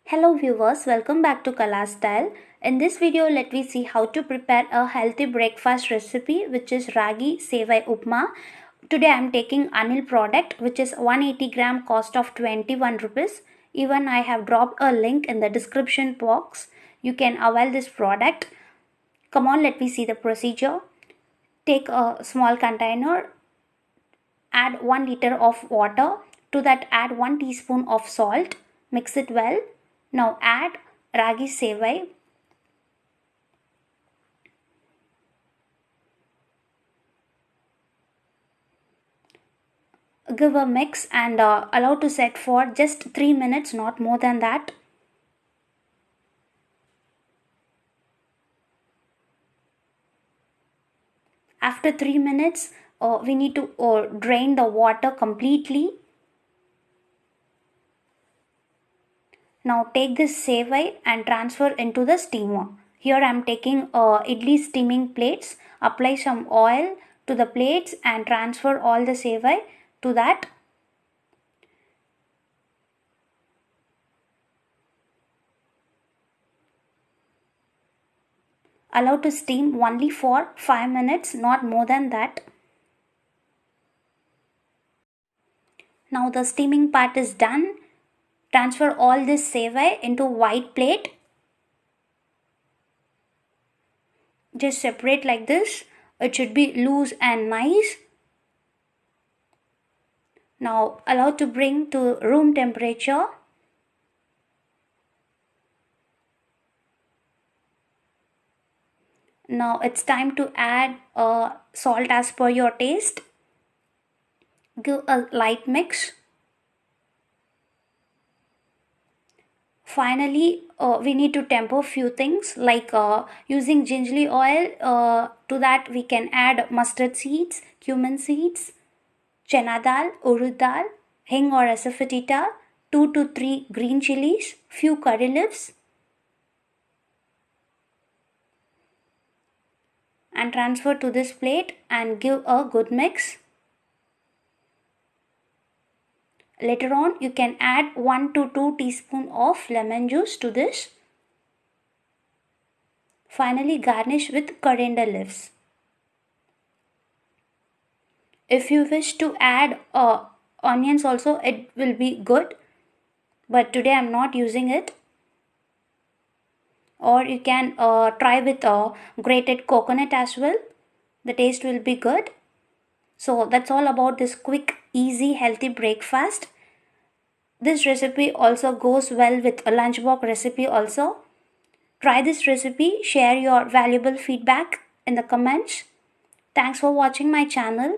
Hello viewers, welcome back to Kala Style. In this video, let me see how to prepare a healthy breakfast recipe which is Ragi Sevvai Upma. Today I am taking Anil product which is 180 gram cost of 21 rupees. Even I have dropped a link in the description box. You can avail this product. Come on, let me see the procedure. Take a small container, add 1 liter of water. To that add 1 teaspoon of salt. Mix it well. Now add Ragi Sevvai. Give a mix and allow to set for just 3 minutes, not more than that. After 3 minutes, we need to drain the water completely. Now take this sevvai and transfer into the steamer. Here I am taking idli steaming plates. Apply some oil to the plates and transfer all the sevvai to that. Allow to steam only for 5 minutes, not more than that. Now the steaming part is done. Transfer all this sevvai into white plate. Just separate like this. It should be loose and nice. Now allow to bring to room temperature. Now it's time to add salt as per your taste. Give a light mix. Finally, we need to temper few things like using gingerly oil. To that we can add mustard seeds, cumin seeds, chana dal, urud dal, hing or asafoetida, 2 to 3 green chilies, few curry leaves, and transfer to this plate and give a good mix. Later on, you can add 1 to 2 teaspoons of lemon juice to this. Finally, garnish with coriander leaves. If you wish to add onions also, it will be good. But today I am not using it. Or you can try with grated coconut as well. The taste will be good. So that's all about this quick, easy, healthy breakfast. This recipe also goes well with a lunchbox recipe also. Try this recipe, share your valuable feedback in the comments. Thanks for watching my channel.